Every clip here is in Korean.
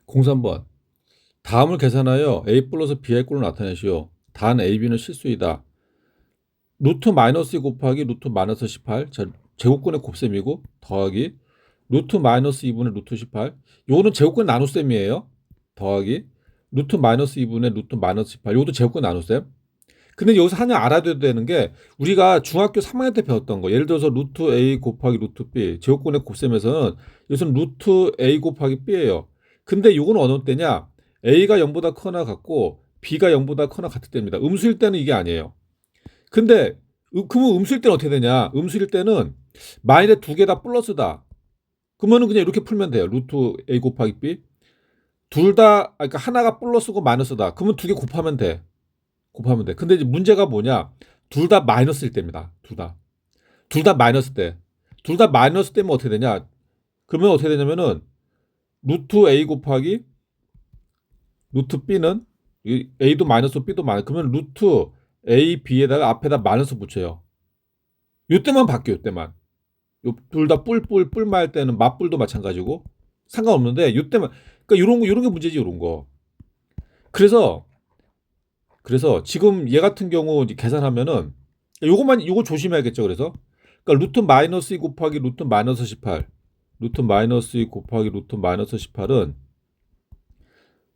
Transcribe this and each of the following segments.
03번. 다음을 계산하여 a 플러스 b의 꼴을 나타내시오. 단 ab는 실수이다. 루트 마이너스 2 곱하기 루트 마이너스 18. 자, 제곱근의 곱셈이고 더하기 루트 마이너스 2분의 루트 18. 요거는 제곱근 나눗셈이에요. 더하기 루트 마이너스 2분의 루트 마이너스 18. 요것도 제곱근 나눗셈. 근데 여기서 하나 알아야 되는 게 우리가 중학교 3학년 때 배웠던 거. 예를 들어서 루트 a 곱하기 루트 b. 제곱근의 곱셈에서는 여기서는 루트 a 곱하기 b예요. 근데 요거는 어느 때냐? a가 0보다 크거나 같고 b가 0보다 크거나 같을 때입니다. 음수일 때는 이게 아니에요. 근데 그러면 음수일 때는 어떻게 되냐? 음수일 때는 만일에 두 개 다 플러스다. 그러면은 그냥 이렇게 풀면 돼요. 루트 a 곱하기 b. 둘 다 그러니까 하나가 플러스고 마이너스다. 그러면 두 개 곱하면 돼. 곱하면 돼. 근데 이제 문제가 뭐냐? 둘 다 마이너스일 때입니다. 둘 다. 둘 다 마이너스 때. 둘 다 마이너스 때면 어떻게 되냐? 그러면 어떻게 되냐면은 루트 a 곱하기 루트 b는 a도 마이너스 b도 마이너스. 그러면 루트 a b에다가 앞에다 마이너스 붙여요. 요때만 바뀌어요. 요때만. 둘 다 뿔말 때는 맞뿔도 마찬가지고 상관없는데 요때만 그러니까 요런 게 문제지 요런 거. 그래서 지금 얘 같은 경우 계산하면은 요거 조심해야겠죠. 그래서 그러니까 루트 마이너스 2 곱하기 루트 마이너스 18. 루트 마이너스 2 곱하기 루트 마이너스 18은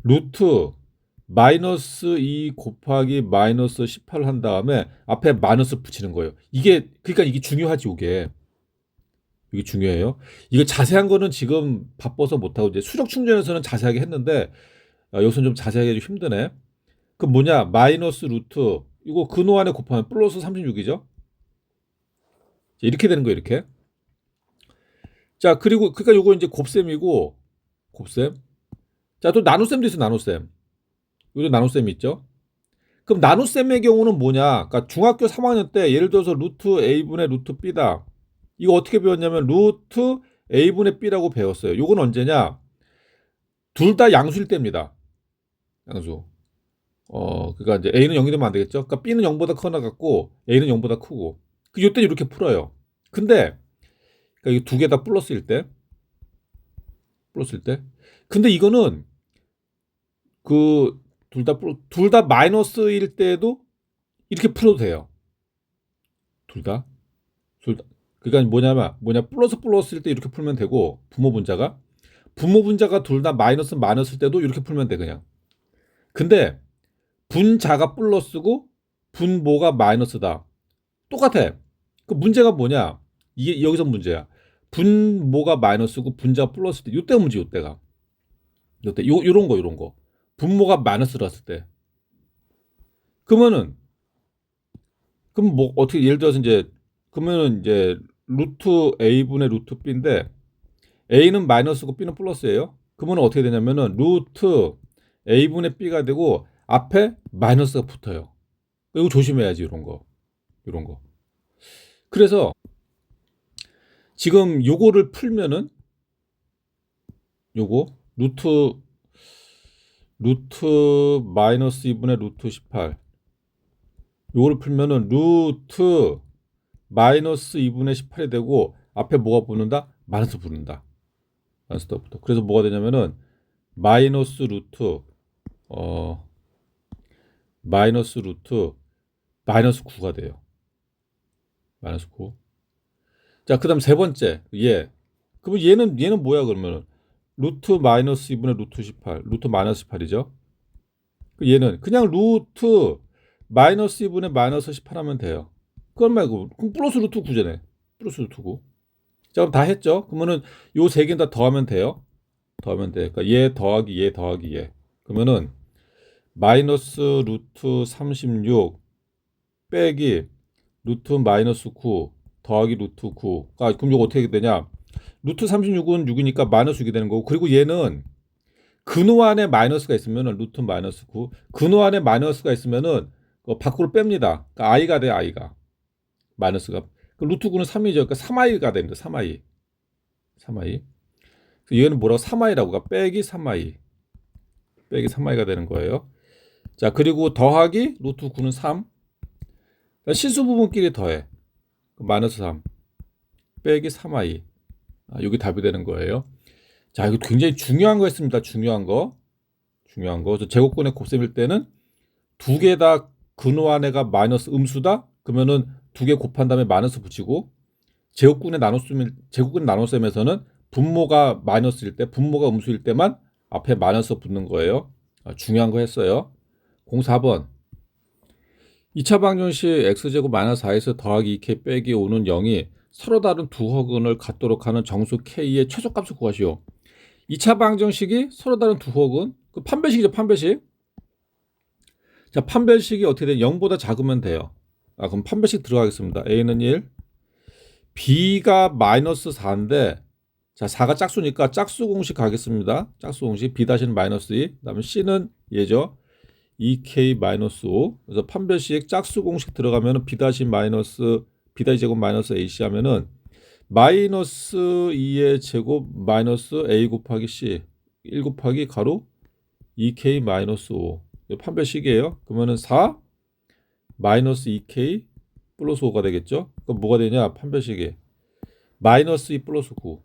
루트 마이너스 2 곱하기 마이너스 18 한 다음에 앞에 마이너스 붙이는 거예요. 이게 그러니까 이게 중요하지 이게. 이게 중요해요. 이거 자세한 거는 지금 바빠서 못하고 이제 수력 충전에서는 자세하게 했는데 여기서는 좀 자세하게 하기 힘드네. 그 뭐냐 마이너스 루트 이거 근호 안에 곱하면 플러스 36이죠. 이렇게 되는 거예요 이렇게. 자 그리고 그러니까 요거 이제 곱셈이고 곱셈. 자 또 나눗셈도 있어 나눗셈. 요도 나눗셈이 있죠. 그럼 나눗셈의 경우는 뭐냐? 그러니까 중학교 3학년 때 예를 들어서 루트 a분의 루트 b다. 이거 어떻게 배웠냐면 루트 a분의 b라고 배웠어요. 요건 언제냐? 둘 다 양수일 때입니다. 양수. 그러니까 이제 a는 0이 되면 안 되겠죠? 그러니까 b는 0보다 크거나 같고 a는 0보다 크고. 요때 이렇게 풀어요. 근데 그러니까 두 개 다 플러스일 때. 근데 이거는 그 둘 다 마이너스일 때도 이렇게 풀어도 돼요. 둘 다. 그러니까 뭐냐 플러스일 때 이렇게 풀면 되고 부모 분자가 둘 다 마이너스일 때도 이렇게 풀면 돼 그냥. 근데 분자가 플러스고 분모가 마이너스다. 똑같아. 그 문제가 뭐냐? 이게 여기서 문제야. 분모가 마이너스고 분자가 플러스일 때 요때 문제 요때가. 요때 요런 거. 분모가 마이너스랐을 때. 그러면 뭐 어떻게 예를 들어서 그러면은 이제 루트 a분의 루트 b인데 a는 마이너스고 b는 플러스예요. 그러면 어떻게 되냐면은 루트 a분의 b가 되고 앞에 마이너스가 붙어요. 이거 조심해야지 이런 거. 그래서 지금 요거를 풀면은 요거 루트 마이너스 2분의 루트 18 요거를 풀면은 루트 마이너스 2분의 18이 되고 앞에 뭐가 붙는다? 마이너스 붙는다. 마이너스가 붙어. 그래서 뭐가 되냐면은 마이너스 루트 마이너스 9가 돼요. 마이너스 9. 자, 그다음 세 번째 얘. 그러면 얘는 뭐야 그러면은 루트 마이너스 2분의 루트 18. 루트 마이너스 18이죠. 얘는 그냥 루트 마이너스 2분의 마이너스 18 하면 돼요. 그건 말고 그럼 플러스 루트 9잖아요. 플러스 루트 9. 자, 그럼 다 했죠? 그러면은 요 세 개는 다 더하면 돼요. 더하면 돼. 그러니까 얘 더하기 얘. 그러면은 마이너스 루트 36 빼기 루트 마이너스 9 더하기 루트 9. 그럼 이거 어떻게 되냐? 루트 36은 6이니까 마이너스 6이 되는 거고 그리고 얘는 근호 안에 마이너스가 있으면은 루트 마이너스 9 근호 안에 마이너스가 있으면은 밖으로 뺍니다. 그러니까 i가 돼 i가 마이너스가 루트 9는 3이죠. 그러니까 3i가 됩니다. 3i. 얘는 뭐라고 3i라고 빼기 3i가 되는 거예요. 자 그리고 더하기 루트 9는 3 실수 부분끼리 더해 마이너스 3 빼기 3i 여기 답이 되는 거예요. 자, 이거 굉장히 중요한 거였습니다. 중요한 거. 그래서 제곱근의 곱셈일 때는 두 개 다 근호한 애가 마이너스 음수다? 그러면은 두 개 곱한 다음에 마이너스 붙이고, 제곱근의 나눗셈에서는 분모가 마이너스일 때, 분모가 음수일 때만 앞에 마이너스 붙는 거예요. 중요한 거 했어요. 04번. 2차 방정식 x제곱 마이너스 4x 더하기 2k 빼기 5는 0이 서로 다른 두 허근을 갖도록 하는 정수 k의 최소값을 구하시오. 2차 방정식이 서로 다른 두 허근, 그 판별식이죠, 판별식. 자, 판별식이 어떻게 돼? 0보다 작으면 돼요. 그럼 판별식 들어가겠습니다. a는 1, b가 마이너스 4인데, 자, 4가 짝수니까 짝수 공식 가겠습니다. 짝수 공식 b-는 마이너스 2, 그 다음에 c는 얘죠. 2k-5. 그래서 판별식 짝수 공식 들어가면 b-제곱 마이너스 ac 하면은 마이너스 2의 제곱 마이너스 a 곱하기 c 1 곱하기 가로 2k-5. 판별식이에요. 그러면은 4 마이너스 2k 플러스 5가 되겠죠. 그럼 뭐가 되냐? 판별식이 마이너스 2 플러스 9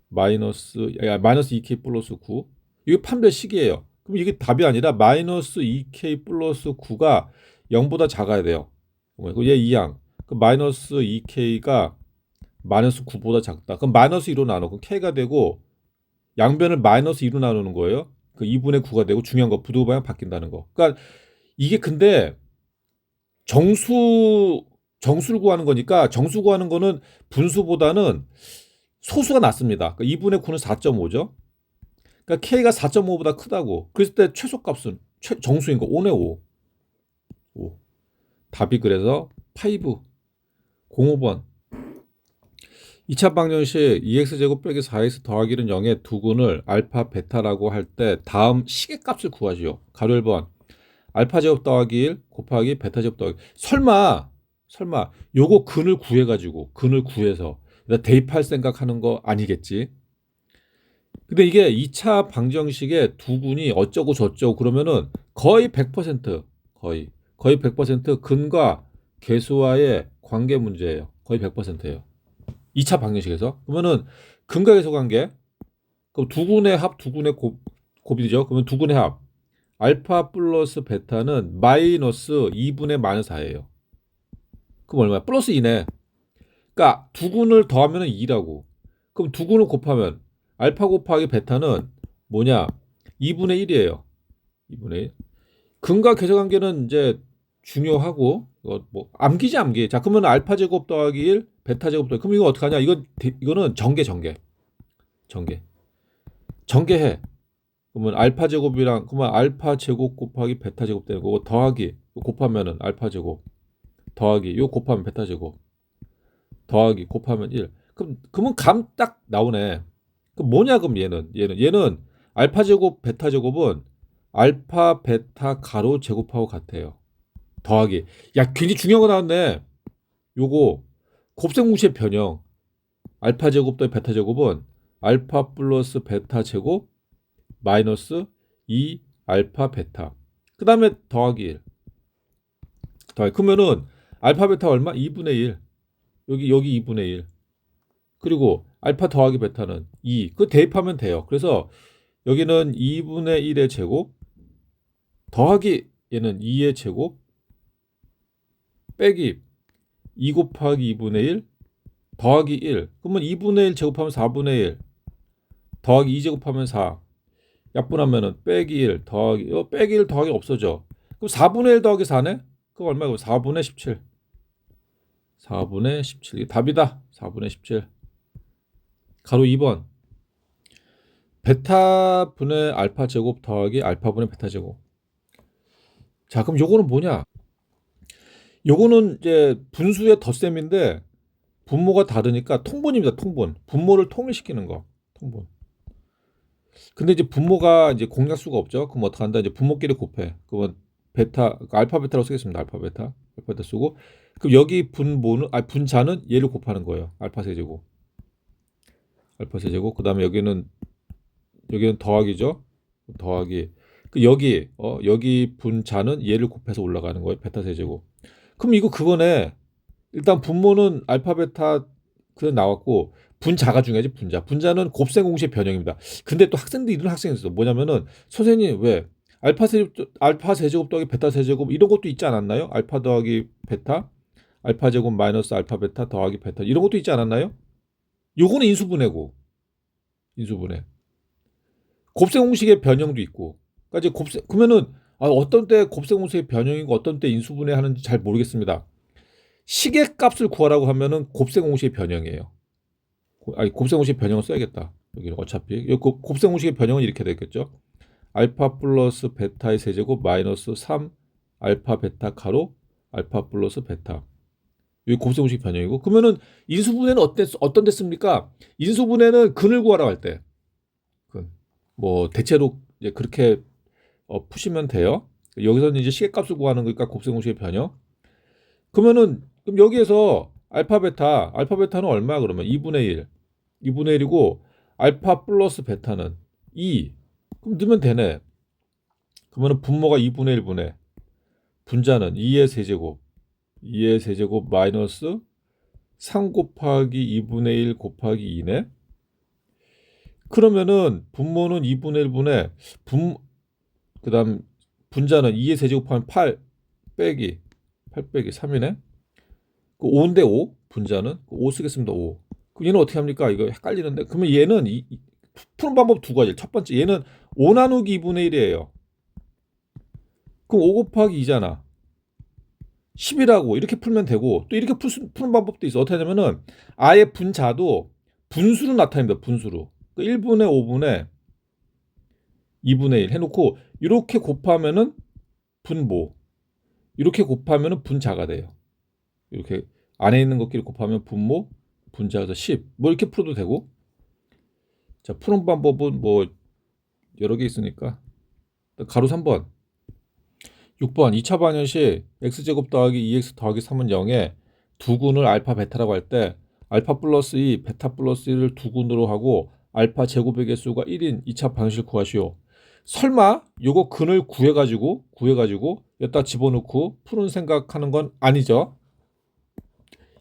마이너스 2k 플러스 9. 이게 판별식이에요. 그럼 이게 답이 아니라 마이너스 2k 플러스 9가 0보다 작아야 돼요. 얘 2항. 그 마이너스 2k가 마이너스 9보다 작다. 그럼 마이너스 2로 나누고 그럼 k가 되고 양변을 마이너스 2로 나누는 거예요. 그 2분의 9가 되고 중요한 거 부등호 방향 바뀐다는 거. 그러니까 이게 근데 정수를 구하는 거니까 정수 구하는 거는 분수보다는 소수가 낫습니다. 그러니까 2분의 9는 4.5죠. 그러니까 k가 4.5보다 크다고. 그랬을 때 최소값은 정수인 거 5네 5. 답이 그래서 5. 05번. 2차 방정식 2x제곱 빼기 4x 더하기는 0의 두근을 알파 베타라고 할 때 다음 시계값을 구하시오. 가로 1번. 알파제곱 더하기 1 곱하기 베타제곱 더하기. 설마 요거 근을 구해서 대입할 생각하는 거 아니겠지? 근데 이게 2차 방정식의 두근이 어쩌고 저쩌고 그러면은 거의 100% 거의 100% 근과 계수와의 관계 문제예요. 거의 100%예요. 2차 방정식에서. 그러면은 근과 계수 관계. 그럼 두근의 합, 두근의 곱이죠. 그러면 두근의 합. 알파 플러스 베타는 마이너스 2분의 마이너스 4예요. 그럼 얼마야? 플러스 2네. 그러니까 두근을 더하면 2라고. 그럼 두근을 곱하면 알파 곱하기 베타는 뭐냐? 2분의 1이에요. 2분의 1. 근과 계수 관계는 이제 중요하고 뭐 암기지. 자, 그러면 알파 제곱 더하기 1, 베타 제곱 더하기. 그럼 이거 어떡하냐? 이거는 전개해. 그러면 알파 제곱이랑 그러면 알파 제곱 곱하기 베타 제곱 되는 거고 더하기 곱하면은 알파 제곱 더하기 요 곱하면 베타 제곱 더하기 곱하면 1. 그러면 감 딱 나오네. 그럼 뭐냐? 그럼 얘는 알파 제곱 베타 제곱은 알파 베타 가로 제곱하고 같아요. 더하기. 야, 굉장히 중요한 거 나왔네. 요거 곱셈 공식의 변형. 알파 제곱 더하기 베타 제곱은 알파 플러스 베타 제곱 마이너스 2 알파 베타. 그 다음에 더하기 1. 그러면은 알파 베타 얼마? 2분의 1. 여기 2분의 1. 그리고 알파 더하기 베타는 2. 그 대입하면 돼요. 그래서 여기는 2분의 1의 제곱 더하기 얘는 2의 제곱 빼기 2 곱하기 2분의 1 더하기 1. 그러면 2분의 1 제곱하면 4분의 1 더하기 2 제곱하면 4. 약분하면은 빼기 1 더하기 빼기 1 더하기 없어져. 그럼 4분의 1 더하기 4네? 그거 얼마고? 4분의 17. 4분의 17. 이게 답이다. 4분의 17. 가로 2번. 베타 분의 알파 제곱 더하기 알파 분의 베타 제곱. 자, 그럼 요거는 뭐냐? 요거는 이제 분수의 덧셈인데 분모가 다르니까 통분입니다. 통분. 분모를 통일시키는 거. 통분. 근데 이제 분모가 이제 공약수가 없죠. 그럼 어떡한다? 이제 분모끼리 곱해. 그러면 베타, 알파 베타로 쓰겠습니다. 알파 베타 쓰고. 그럼 여기 분자는 얘를 곱하는 거예요. 알파 세제곱. 그다음에 여기는 더하기죠. 더하기. 여기 분자는 얘를 곱해서 올라가는 거예요. 베타 세제곱. 그럼 이거 그거네. 일단 분모는 알파 베타 그래서 나왔고 분자가 중요하지 분자. 분자는 곱셈 공식의 변형입니다. 근데 또 학생들이 이런 학생이 있어. 뭐냐면은 선생님 왜 알파 세제곱 더하기 베타 세제곱 이런 것도 있지 않았나요? 알파 더하기 베타, 알파 제곱 마이너스 알파 베타 더하기 베타 이런 것도 있지 않았나요? 요거는 인수분해고 인수분해. 곱셈 공식의 변형도 있고. 그러니까 이제 곱셈 그러면은 어떤 때 곱셈 공식의 변형이고 어떤 때 인수분해 하는지 잘 모르겠습니다. 식의 값을 구하라고 하면은 곱셈 공식의 변형이에요. 아니 곱셈 공식의 변형을 써야겠다. 여기는 어차피 곱셈 공식의 변형은 이렇게 되겠죠. 알파 플러스 베타의 세제곱 마이너스 3 알파 베타 가로 알파 플러스 베타. 여기 곱셈 공식 변형이고 그러면은 인수분해는 어떤 데 씁니까? 인수분해는 근을 구하라고 할 때. 뭐 대체로 이제 그렇게 푸시면 돼요. 여기서는 이제 시계값을 구하는 거니까 곱셈 공식의 변형. 그럼 여기에서 알파 베타는 얼마야 그러면 2분의 1. 2분의 1이고 알파 플러스 베타는 2. 그럼 넣으면 되네. 그러면은 분모가 2분의 1분의 분자는 2의 세제곱 2의 세제곱 마이너스 3 곱하기 2분의 1 곱하기 2네. 그러면은 분모는 2분의 1분의 그다음 분자는 2의 세제곱하면 8 빼기 8 빼기 3이네. 그 5인데 5 분자는 5 쓰겠습니다. 5. 그럼 얘는 어떻게 합니까? 이거 헷갈리는데. 그러면 얘는 푸는 방법 두 가지. 첫 번째 얘는 5 나누기 2분의 1이에요. 그럼 5 곱하기 2잖아. 10이라고 이렇게 풀면 되고 또 이렇게 푸는 방법도 있어. 어떻게 하냐면은 아예 분자도 분수로 나타냅니다. 분수로. 1분의 5분의 2분의 1 해놓고 이렇게 곱하면은 분모. 이렇게 곱하면은 분자가 돼요. 이렇게 안에 있는 것끼리 곱하면 분모, 분자에서 10. 뭐 이렇게 풀어도 되고. 자, 푸는 방법은 뭐 여러 개 있으니까. 가로 3번. 6번 2차 방정식 x제곱 더하기 2x 더하기 3은 0에 두근을 알파 베타라고 할 때 알파 플러스 2, 베타 플러스 1을 두근으로 하고 알파 제곱의 개수가 1인 2차 방정식을 구하시오. 설마 요거 근을 구해가지고 여기다 집어넣고 푸는 생각하는 건 아니죠.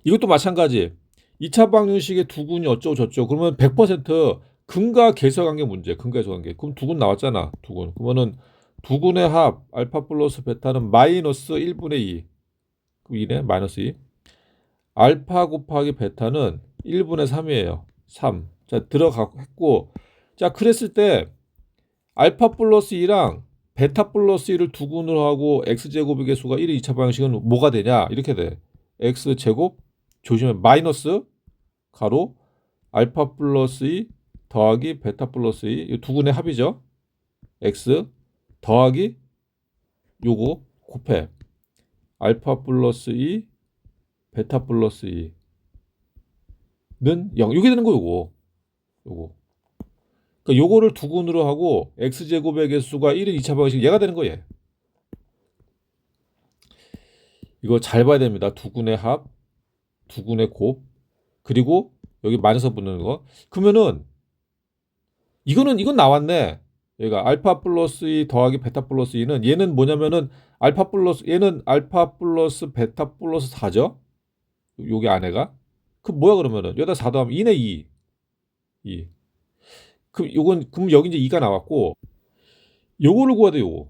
이것도 마찬가지. 2차 방정식의 두근이 어쩌고 저쩌고 그러면 100% 근과 계수의 관계 문제. 근과 계수의 관계. 그럼 두근 나왔잖아. 두근. 그러면은 두근의 합 알파 플러스 베타는 마이너스 1분의 2. 그럼 2네. 마이너스 2. 알파 곱하기 베타는 1분의 3이에요. 3. 자, 들어갔고 자, 그랬을 때 알파 플러스 2랑 베타 플러스 1을 두근으로 하고 x제곱의 개수가 1의 2차 방정식은 뭐가 되냐? 이렇게 돼. x제곱 조심해. 마이너스 가로 알파 플러스 2 더하기 베타 플러스 2. 이 두근의 합이죠. x 더하기 요거 곱해. 알파 플러스 2 베타 플러스 2는 0. 이게 되는 거 요거. 그러니까 요거를 두근으로 하고 x제곱의 개수가 1의 2차 방정식 얘가 되는 거예요. 이거 잘 봐야 됩니다. 두근의 합, 두근의 곱, 그리고 여기 마이너스 붙는 거. 그러면은 이건 나왔네. 얘가 알파 플러스 2 더하기 베타 플러스 2는 얘는 뭐냐면은 얘는 알파 플러스 베타 플러스 4죠. 요게 안에가. 그 뭐야 그러면은 여기다 4 더하면 2네 2. 2. 그럼 여기 이제 2가 나왔고 요거를 구해야 돼 요거.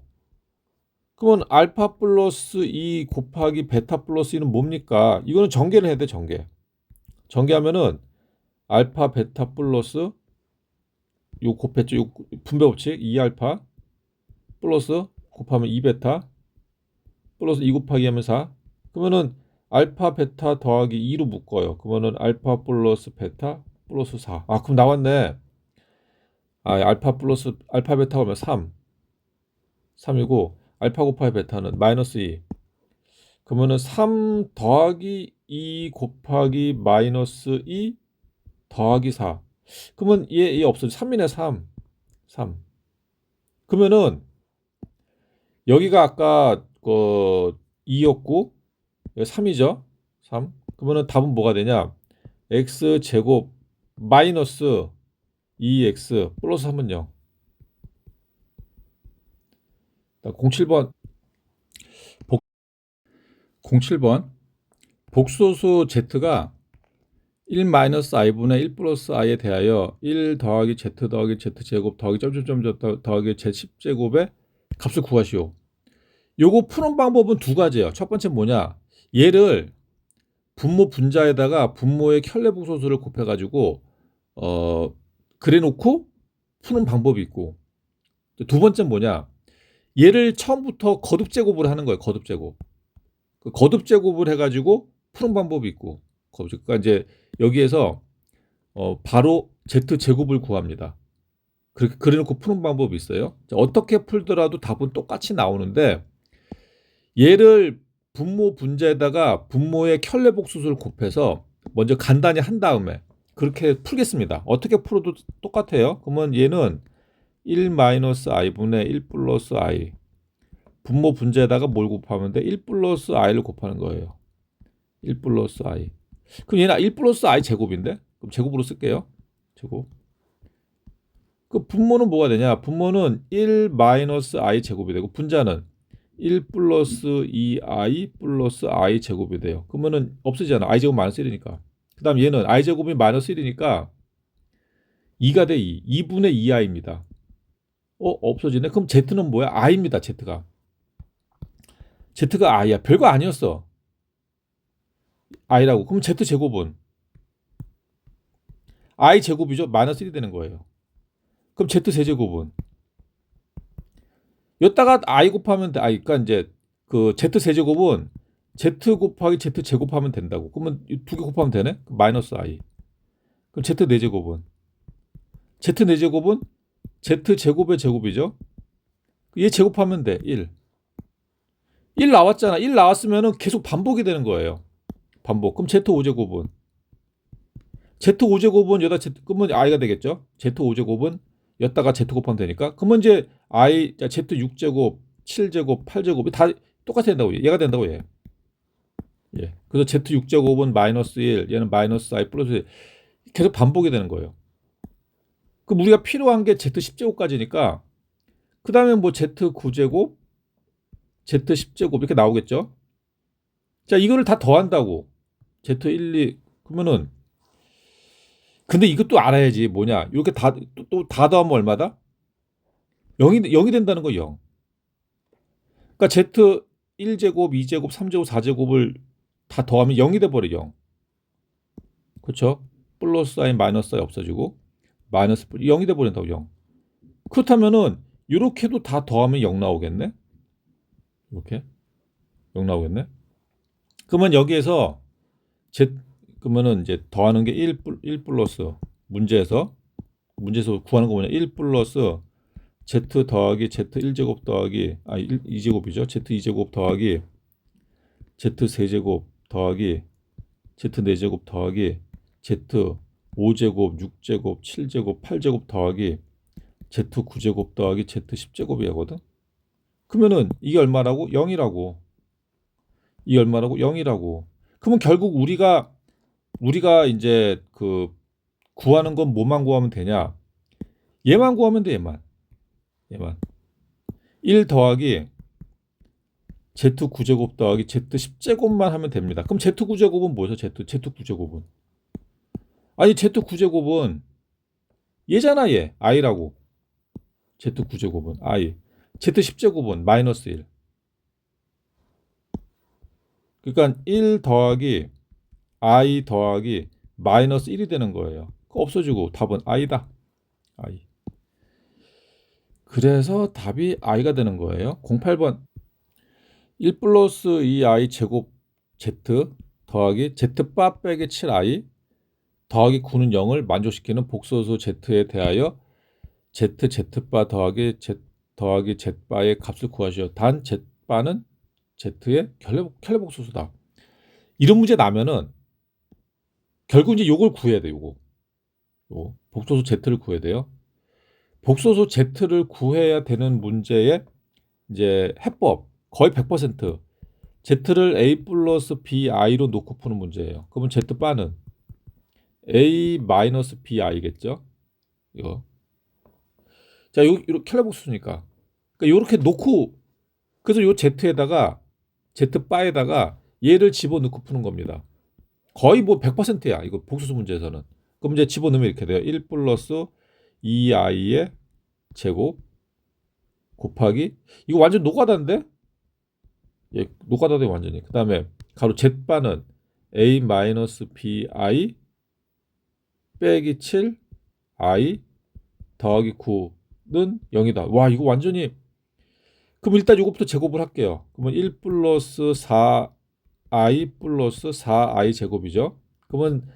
그러면 알파 플러스 2 곱하기 베타 플러스 2는 뭡니까? 이거는 전개를 해야 돼 전개. 전개하면은 알파 베타 플러스 요 곱했죠. 요 분배 법칙 2알파 플러스 곱하면 2베타 플러스 2 곱하기 하면 4. 그러면은 알파 베타 더하기 2로 묶어요. 그러면은 알파 플러스 베타 플러스 4. 아, 그럼 나왔네. 알파 플러스 알파 베타 하면 3. 3이고 알파 곱하기 베타는 마이너스 2. 그러면은 3 더하기 2 곱하기 마이너스 2 더하기 4. 그러면 얘 없어져. 3이네 3. 3. 그러면은 여기가 아까 그 2였고 여기 3이죠. 3. 그러면은 답은 뭐가 되냐? x 제곱 마이너스 2x 플러스 3은 0. 07번 07번 복소수 z가 1-i분의 1 플러스 i에 대하여 1 더하기 z 더하기 z제곱 더하기 점점점 더하기 z10제곱의 값을 구하시오. 요거 푸는 방법은 두 가지예요. 첫 번째 뭐냐? 얘를 분모 분자에다가 분모의 켤레복소수를 곱해가지고 그래놓고 푸는 방법이 있고, 두 번째는 뭐냐? 얘를 처음부터 거듭제곱을 하는 거예요. 거듭제곱. 그 거듭제곱을 해가지고 푸는 방법이 있고, 그러니까 이제 여기에서 바로 z제곱을 구합니다. 그렇게 그래놓고 푸는 방법이 있어요. 어떻게 풀더라도 답은 똑같이 나오는데, 얘를 분모 분자에다가 분모의 켤레복수수를 곱해서 먼저 간단히 한 다음에 그렇게 풀겠습니다. 어떻게 풀어도 똑같아요. 그러면 얘는 1-i분의 1 플러스 i, 분모 분자에다가 뭘 곱하면 돼? 1 플러스 i를 곱하는 거예요. 1 플러스 i. 그럼 얘는 1 플러스 i 제곱인데? 그럼 제곱으로 쓸게요. 제곱. 그 분모는 뭐가 되냐? 분모는 1 마이너스 i 제곱이 되고, 분자는 1 플러스 2i 플러스 i 제곱이 돼요. 그러면은 없어지잖아. i 제곱 마이너스 1이니까. 그 다음 얘는 i 제곱이 마이너스 1이니까 2가 돼. 2분의 2i입니다. 없어지네. 그럼 z는 뭐야? i입니다. z가 i야. 별거 아니었어. i라고. 그럼 z 제곱은 i 제곱이죠. 마이너스 1이 되는 거예요. 그럼 z 세제곱은 여기다가 i 곱하면 돼. 그러니까 이제 그 z 세제곱은 z 곱하기 z 제곱하면 된다고. 그러면 두 개 곱하면 되네. 마이너스 i. 그럼 z 4제곱은 z 4제곱은 z 제곱의 제곱이죠. 얘 제곱하면 돼. 1 나왔잖아. 1 나왔으면 계속 반복이 되는 거예요. 반복. 그럼 z5제곱은 여기다 z, 그러면 i가 되겠죠. z5제곱은 여기다가 z 곱하면 되니까. 그러면 이제 z6제곱 7제곱 8제곱이 다 똑같이 된다고. 얘가 된다고. 얘. 그래서 z6제곱은 마이너스 1, 얘는 마이너스 i 플러스 1. 계속 반복이 되는 거예요. 그럼 우리가 필요한 게 z10제곱까지니까 그 다음에 뭐 z9제곱 z10제곱 이렇게 나오겠죠. 자, 이거를 다 더한다고. z1, 2 그러면은, 근데 이것도 알아야지. 뭐냐, 이렇게 또 다 더하면 얼마다? 0이 된다는 거. 0. 그러니까 z1제곱 2제곱 3제곱 4제곱을 다 더하면 0이 돼버려. 0. 그렇죠? 플러스 i 마이너스 i 없어지고 마이너스 0이 돼버린다고. 0. 그렇다면은 이렇게도 다 더하면 0 나오겠네. 이렇게 0 나오겠네. 그러면 여기에서 그러면은 이제 더하는 게 1 플러스 문제에서 구하는 거 뭐냐? 1 플러스 z 더하기 z1제곱 더하기 2제곱이죠. z2제곱 더하기 z3제곱 더하기 z4제곱 더하기 z5제곱 6제곱 7제곱 8제곱 더하기 z9제곱 더하기 z10제곱이 하거든. 그러면은 이게 얼마라고? 0이라고. 이게 얼마라고? 0이라고. 그러면 결국 우리가 이제 그 구하는 건 뭐만 구하면 되냐? 얘만 구하면 돼. 얘만. 1 더하기 z9제곱 더하기 z10제곱만 하면 됩니다. 그럼 z9제곱은 뭐죠? z9제곱은 아니 z9제곱은 얘잖아. 얘 i라고. z9제곱은 i. z10제곱은 마이너스 1. 그러니까 1 더하기 i 더하기 마이너스 1이 되는 거예요. 없어지고 답은 i다. i. 그래서 답이 i가 되는 거예요. 08번 1 플러스 2i 제곱 z 더하기 z바 빼기 7i 더하기 9는 0을 만족시키는 복소수 z에 대하여 z바 더하기 z바의 값을 구하시오. 단 z바는 z의 켤레복소수다. 이런 문제 나면은 결국 이제 요걸 구해야 돼. 요거 복소수 z를 구해야 돼요. 복소수 z를 구해야 되는 문제의 이제 해법 거의 100% z를 a 플러스 bi로 놓고 푸는 문제예요. 그러면 z바는 a 마이너스 bi겠죠. 이거. 자, 요 켤레복소수니까. 그러니까 요렇게 놓고, 그래서 요 z에다가 z바에다가 얘를 집어넣고 푸는 겁니다. 거의 뭐 100%야. 이거 복수수 문제에서는. 그럼 이제 집어넣으면 이렇게 돼요. 1 플러스 2i의 제곱 곱하기, 이거 완전 노가다인데? 예, 노가다돼 완전히. 그 다음에 가로 z바는 a 마이너스 bi 빼기 7 i 더하기 9는 0이다. 와, 이거 완전히. 그럼 일단 이것부터 제곱을 할게요. 그러면 1 플러스 4i 플러스 4i 제곱이죠. 그러면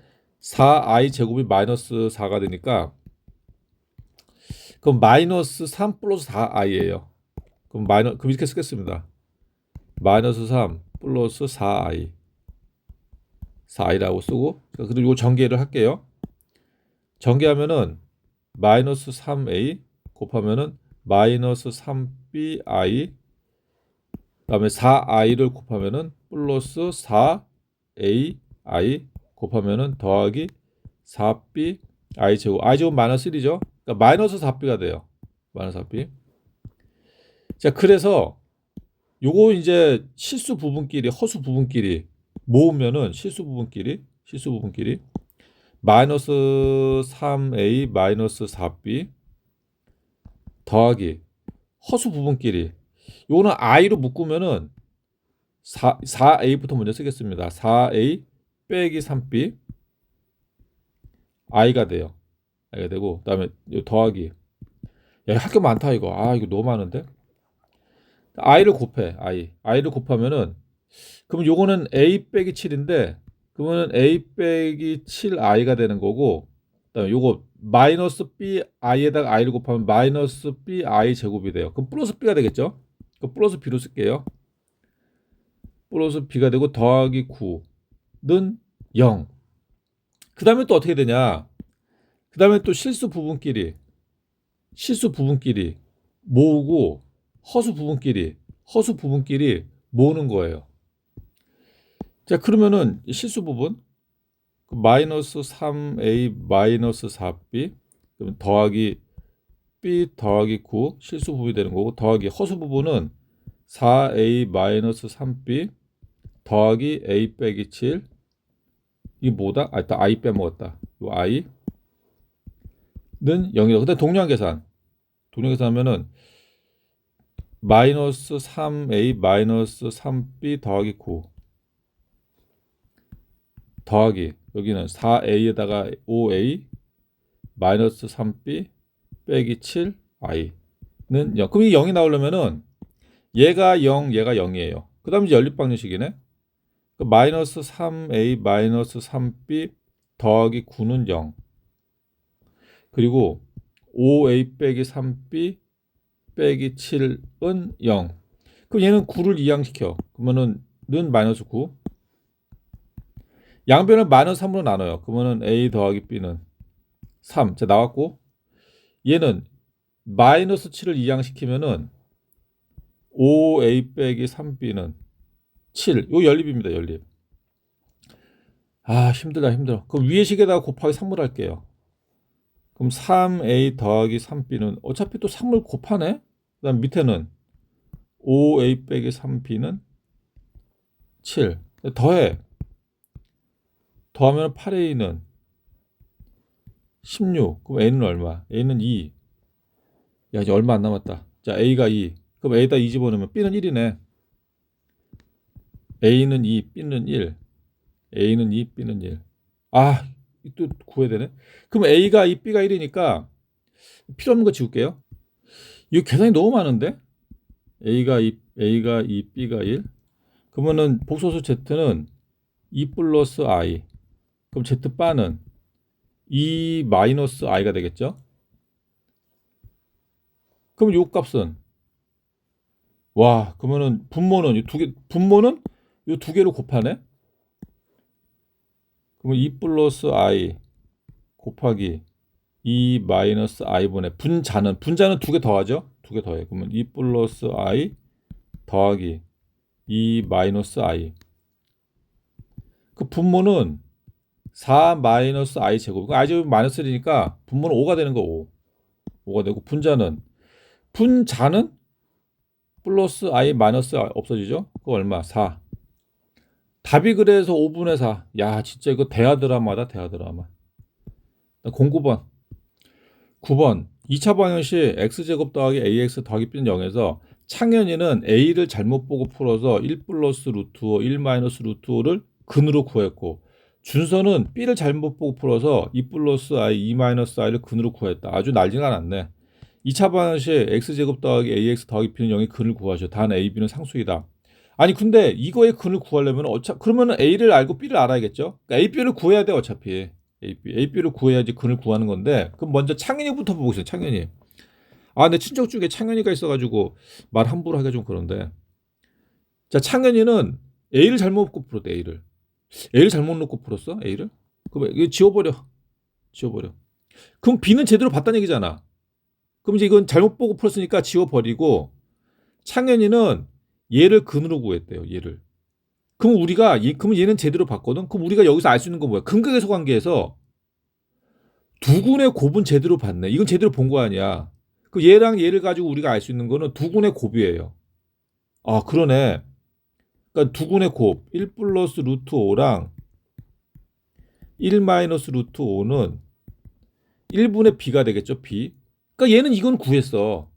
4i 제곱이 마이너스 4가 되니까, 그럼 마이너스 3 플러스 4i예요. 그럼 이렇게 쓰겠습니다. 마이너스 3 플러스 4i라고 쓰고, 그리고 이거 전개를 할게요. 전개하면은 마이너스 3a 곱하면은 마이너스 3bi, 그다음에 4i를 곱하면은 플러스 4ai 곱하면은 더하기 4bi 제곱, i 제곱 마이너스 1이죠. 그러니까 마이너스 4b가 돼요. 마이너스 4b. 자, 그래서 요거 이제 실수 부분끼리 허수 부분끼리 모으면은 실수 부분끼리 마이너스 3a 마이너스 4b 더하기 허수 부분끼리, 요거는 i로 묶으면은 4a부터 먼저 쓰겠습니다. 4a 빼기 3b i가 돼요. i가 되고, 그다음에 요 더하기. 야, 학교 많다 이거. 아, 이거 너무 많은데. i를 곱해. i를 곱하면은, 그럼 요거는 a 빼기 7인데, 그러면은 a 빼기 7i가 되는 거고, 그다음에 요거 마이너스 bi에다가 i를 곱하면 마이너스 bi 제곱이 돼요. 그럼 플러스 b가 되겠죠? 그 플러스 b로 쓸게요. 플러스 b가 되고 더하기 9는 0. 그 다음에 또 어떻게 되냐? 그 다음에 또 실수 부분끼리 모으고 허수 부분끼리 모으는 거예요. 자, 그러면은 실수 부분 마이너스 3a 마이너스 4b, 그럼 더하기 b 더하기 9 실수 부분이 되는 거고, 더하기 허수 부분은 4a 마이너스 3b 더하기 a 빼기 7, 이게 뭐다? 아, 일단 i 빼먹었다. 이 i는 0이다. 근데 동량 계산 하면은 마이너스 3a 마이너스 3b 더하기 9 더하기 여기는 4a에다가 5a 마이너스 3b 빼기 7i는 0. 그럼 이 0이 나오려면은 얘가 0, 얘가 0이에요. 그 다음에 이제 연립방정식이네. 그 마이너스 3a 마이너스 3b 더하기 9는 0. 그리고 5a 빼기 3b 빼기 7은 0. 그럼 얘는 9를 이항시켜. 그러면은 는 마이너스 9. 양변을 마이너스 3으로 나눠요. 그러면은 a 더하기 b는 3. 자, 나왔고, 얘는 마이너스 7을 이항시키면은 5a 빼기 3b는 7. 요 연립입니다. 연립. 아, 힘들어. 그럼 위에 식에다가 곱하기 3을 할게요. 그럼 3a 더하기 3b는 어차피 또 3을 곱하네. 그다음 밑에는 5a 빼기 3b는 7. 더하면 8a는 16. 그럼 a는 얼마? a는 2. 야, 이제 얼마 안 남았다. 자, a가 2. 그럼 a에다 2 집어넣으면 b는 1이네. a는 2, b는 1. a는 2, b는 1. 아, 또 구해야 되네. 그럼 a가 2, b가 1이니까 필요 없는 거 지울게요. 이거 계산이 너무 많은데? a가 2, b가 1. 그러면은 복소수 z는 2 플러스 i. 그럼 z바는 2 마이너스 i가 되겠죠? 그럼 요 값은, 와, 그러면은 분모는 요 두 개로 곱하네? 그러면 2 플러스 i 곱하기 2 마이너스 i분의 분자는 두 개 더하죠? 두 개 더해. 그러면 2 플러스 i 더하기 2 마이너스 i. 그 분모는 4 마이너스 i 제곱. i 제곱 마이너스 1이니까 분모는 5가 되는 거 5. 5가 되고, 분자는 플러스 i 마이너스 없어지죠? 그거 얼마? 4. 답이 그래서 5분의 4. 야, 진짜 이거 대하 드라마다, 대하 드라마. 09번. 9번. 2차 방정식 x제곱 더하기 ax 더하기 b는 0에서 창현이는 a를 잘못 보고 풀어서 1 플러스 루트 5, 1 마이너스 루트 5를 근으로 구했고, 준서는 b를 잘못 보고 풀어서 2 플러스 i, 2 마이너스 i를 근으로 구했다. 아주 난리가 났네. 2차 방정식 x제곱 더하기 ax 더하기 b는 0의 근을 구하셔. 단 a, b는 상수이다. 아니 근데 이거의 근을 구하려면 그러면은 a를 알고 b를 알아야겠죠? 그러니까 a, b를 구해야 돼 어차피. a, b를 구해야지 근을 구하는 건데, 그럼 먼저 창현이부터 보고 있어요. 창현이. 아, 내 친척 중에 창현이가 있어가지고 말 함부로 하기가 좀 그런데. 자, 창현이는 a를 잘못 놓고 풀었대. a를 잘못 놓고 풀었어. a를. 그럼 이거 지워버려. 지워버려. 그럼 b는 제대로 봤다는 얘기잖아. 그럼 이제 이건 잘못 보고 풀었으니까 지워버리고, 창현이는 얘를 근으로 구했대요. 얘를. 그럼 그러면 얘는 제대로 봤거든. 그럼 우리가 여기서 알 수 있는 건 뭐야? 근각에서 관계에서 두 군의 곱은 제대로 봤네. 이건 제대로 본 거 아니야. 그 얘랑 얘를 가지고 우리가 알 수 있는 거는 두 군의 곱이에요. 아, 그러네. 그러니까 두 군의 곱, 1 플러스 루트 5랑 1 마이너스 루트 5는 1분의 b가 되겠죠, b. 그러니까 얘는 이건 구했어.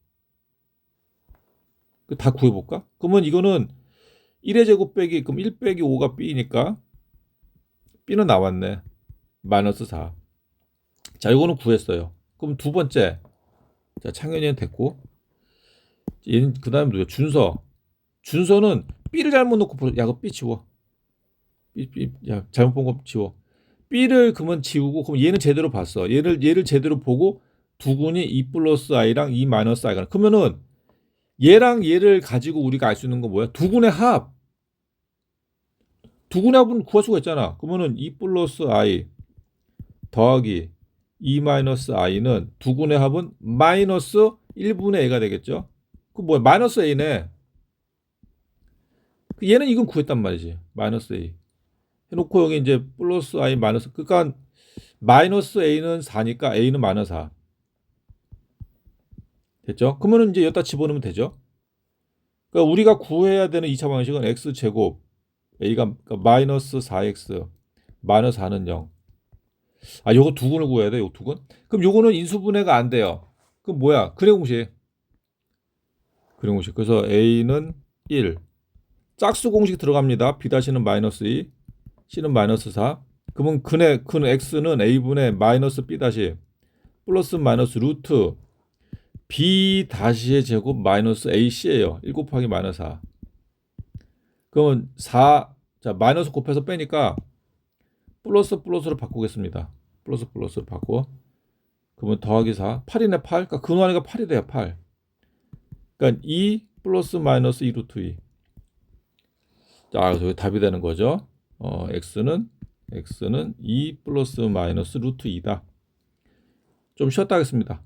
다 구해볼까? 그러면 이거는 1의 제곱 빼기, 그럼 1 빼기 5가 b니까 b는 나왔네. 마이너스 4. 자, 이거는 구했어요. 그럼 두 번째. 자, 창현이는 됐고. 얘는 그 다음에 누구야? 준서는 B를 잘못 놓고 야, 그거 B 지워. 야, 잘못 본 거 지워. B를 그러면 지우고, 그럼 얘는 제대로 봤어. 얘를 제대로 보고 두군이 2 플러스 i랑 2 마이너스 i가. 그러면은 얘랑 얘를 가지고 우리가 알 수 있는 건 뭐야? 두군의 합. 두군의 합은 구할 수가 있잖아. 그러면은 2 플러스 i 더하기 2 마이너스 i는 두군의 합은 마이너스 1분의 a가 되겠죠? 그 뭐야? 마이너스 a네. 얘는 이건 구했단 말이지. 마이너스 a. 해놓고 여기 이제 플러스 i 마이너스, 그러니까 마이너스 a는 4니까 a는 마이너스 4. 됐죠? 그러면 이제 여기다 집어넣으면 되죠? 그러니까 우리가 구해야 되는 2차 방식은 x제곱 a가 그러니까 마이너스 4x 마이너스 4는 0. 아, 요거 두 군을 구해야 돼. 요 두 군. 그럼 요거는 인수분해가 안 돼요. 그럼 뭐야? 근해 공식. 근해 공식. 그래서 a는 1. 짝수 공식 들어갑니다. b-는 마이너스 2, c는 마이너스 4. 그러면 근 x는 a분의 마이너스 b 다시 플러스 마이너스 루트 b 다시의 제곱 마이너스 ac예요. 1 곱하기 마이너스 4. 그러면 4, 자, 마이너스 곱해서 빼니까 플러스로 바꾸겠습니다. 플러스로 바꿔. 그러면 더하기 4, 8이네 8. 그러니까 근원이가 8이 돼요. 8. 그러니까 2 플러스 마이너스 2 루트 2. 자, 저기 답이 되는 거죠. x는 2 플러스 마이너스 루트 2다. 좀 쉬었다 하겠습니다.